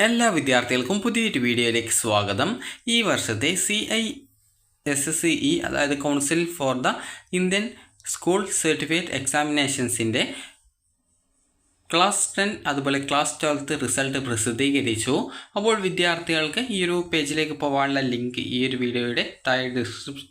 എല്ലാ വിദ്യാർത്ഥികൾക്കും പുതിയൊരു വീഡിയോയിലേക്ക് സ്വാഗതം. ഈ വർഷത്തെ CISSE അതായത് council for the Indian school certificate എക്സാമിനേഷൻസിൻ്റെ ക്ലാസ് 10 അതുപോലെ ക്ലാസ് 12 റിസൾട്ട് പ്രസിദ്ധീകരിച്ചു. അപ്പോൾ വിദ്യാർത്ഥികൾക്ക് ഈ ഒരു പേജിലേക്ക് പോകാനുള്ള ലിങ്ക് ഈ ഒരു വീഡിയോയുടെ താഴെ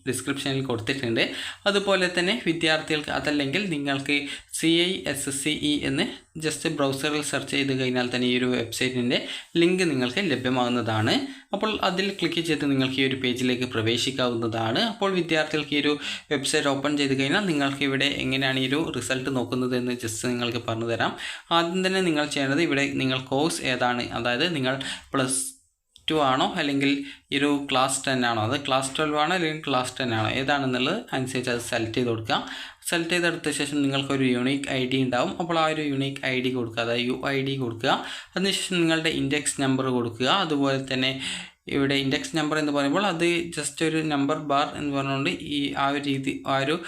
ഡിസ്ക്രിപ്ഷനിൽ കൊടുത്തിട്ടുണ്ട്. അതുപോലെ തന്നെ വിദ്യാർത്ഥികൾക്ക് അതല്ലെങ്കിൽ നിങ്ങൾക്ക് CISSE എന്ന് ജസ്റ്റ് ബ്രൗസറിൽ സെർച്ച് ചെയ്ത് കഴിഞ്ഞാൽ തന്നെ ഈ ഒരു വെബ്സൈറ്റിൻ്റെ ലിങ്ക് നിങ്ങൾക്ക് ലഭ്യമാകുന്നതാണ്. അപ്പോൾ അതിൽ ക്ലിക്ക് ചെയ്ത് നിങ്ങൾക്ക് ഈ ഒരു പേജിലേക്ക് പ്രവേശിക്കാവുന്നതാണ്. അപ്പോൾ വിദ്യാർത്ഥികൾക്ക് ഈ ഒരു വെബ്സൈറ്റ് ഓപ്പൺ ചെയ്ത് കഴിഞ്ഞാൽ നിങ്ങൾക്ക് ഇവിടെ എങ്ങനെയാണ് ഈ ഒരു റിസൾട്ട് നോക്കുന്നത് എന്ന് ജസ്റ്റ് നിങ്ങൾക്ക് പറഞ്ഞു തരാം. ആദ്യം തന്നെ നിങ്ങൾ ചെയ്യേണ്ടത് ഇവിടെ നിങ്ങൾ കോഴ്സ് ഏതാണ്, അതായത് നിങ്ങൾ +2 ആണോ അല്ലെങ്കിൽ ഈ ഒരു ക്ലാസ് 10 ആണോ, അത് ക്ലാസ് 12 ആണോ അല്ലെങ്കിൽ ക്ലാസ് 10 ആണോ ഏതാണെന്നുള്ളത് അനുസരിച്ച് അത് സെലക്ട് ചെയ്ത് കൊടുക്കുക. സെലക്ട് ചെയ്തെടുത്ത ശേഷം നിങ്ങൾക്കൊരു യൂണീക്ക് ID ഉണ്ടാവും. അപ്പോൾ ആ ഒരു യൂണീക്ക് ID കൊടുക്കുക, അതായത് UID കൊടുക്കുക. അതിനുശേഷം നിങ്ങളുടെ ഇൻഡെക്സ് നമ്പർ കൊടുക്കുക. അതുപോലെ തന്നെ ഇവിടെ ഇൻഡെക്സ് നമ്പർ എന്ന് പറയുമ്പോൾ അത് ജസ്റ്റ് ഒരു നമ്പർ ബാർ എന്ന് പറഞ്ഞുകൊണ്ട് ആ ഒരു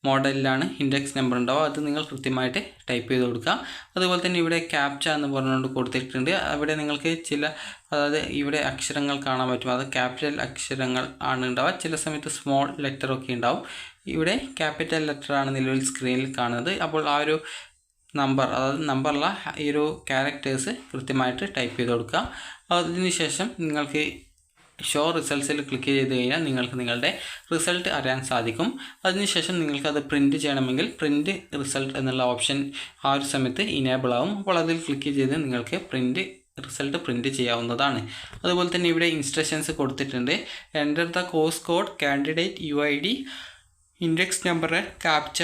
മോഡലിലാണ് ഇൻഡെക്സ് നമ്പർ ഉണ്ടാവുക. അത് നിങ്ങൾ കൃത്യമായിട്ട് ടൈപ്പ് ചെയ്ത് കൊടുക്കുക. അതുപോലെ തന്നെ ഇവിടെ ക്യാപ്ച എന്ന് പറഞ്ഞുകൊണ്ട് കൊടുത്തിട്ടുണ്ട്. അവിടെ നിങ്ങൾക്ക് അതായത് ഇവിടെ അക്ഷരങ്ങൾ കാണാൻ പറ്റും. അത് ക്യാപിറ്റൽ അക്ഷരങ്ങൾ ആണ് ഉണ്ടാവുക. ചില സമയത്ത് സ്മോൾ ലെറ്ററൊക്കെ ഉണ്ടാവും. ഇവിടെ ക്യാപിറ്റൽ ലെറ്ററാണ് നിലവിൽ സ്ക്രീനിൽ കാണുന്നത്. അപ്പോൾ ആ ഒരു നമ്പർ, അതായത് നമ്പറുള്ള ഈ ഒരു ക്യാരക്ടേഴ്സ് കൃത്യമായിട്ട് ടൈപ്പ് ചെയ്ത് കൊടുക്കുക. അതിനുശേഷം നിങ്ങൾക്ക് ഷോ റിസൾട്ട്സിൽ ക്ലിക്ക് ചെയ്ത് കഴിഞ്ഞാൽ നിങ്ങൾക്ക് നിങ്ങളുടെ റിസൾട്ട് അറിയാൻ സാധിക്കും. അതിനുശേഷം നിങ്ങൾക്കത് പ്രിൻറ്റ് ചെയ്യണമെങ്കിൽ പ്രിൻറ്റ് റിസൾട്ട് എന്നുള്ള ഓപ്ഷൻ ആ ഒരു സമയത്ത് ഇനേബിൾ ആവും. അപ്പോൾ അതിൽ ക്ലിക്ക് ചെയ്ത് നിങ്ങൾക്ക് റിസൾട്ട് പ്രിൻറ്റ് ചെയ്യാവുന്നതാണ്. അതുപോലെ തന്നെ ഇവിടെ ഇൻസ്ട്രക്ഷൻസ് കൊടുത്തിട്ടുണ്ട്. Enter the course code, candidate UID, index number, captcha.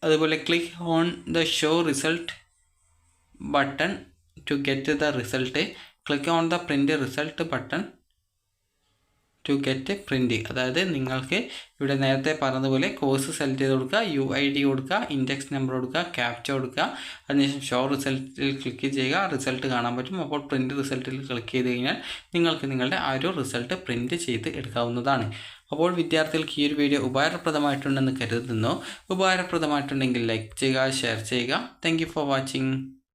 അതുപോലെ click on the show result button to get the result. Click on the print result button to get print. അതായത് നിങ്ങൾക്ക് ഇവിടെ നേരത്തെ പറഞ്ഞതുപോലെ കോഴ്സ് സെലക്ട് ചെയ്ത് കൊടുക്കുക, UID കൊടുക്കുക, index number കൊടുക്കുക, ക്യാപ്ച കൊടുക്കുക. അതിനുശേഷം ഷോ റിസൾട്ടിൽ ക്ലിക്ക് ചെയ്യുക. റിസൾട്ട് കാണാൻ പറ്റും. അപ്പോൾ പ്രിൻറ്റ് റിസൾട്ടിൽ ക്ലിക്ക് ചെയ്ത് കഴിഞ്ഞാൽ നിങ്ങൾക്ക് നിങ്ങളുടെ ആ ഒരു റിസൾട്ട് പ്രിൻറ്റ് ചെയ്ത് എടുക്കാവുന്നതാണ്. അപ്പോൾ വിദ്യാർത്ഥികൾക്ക് ഈ ഒരു വീഡിയോ ഉപകാരപ്രദമായിട്ടുണ്ടെന്ന് കരുതുന്നു. ഉപകാരപ്രദമായിട്ടുണ്ടെങ്കിൽ ലൈക്ക് ചെയ്യുക, ഷെയർ ചെയ്യുക. Thank you for watching.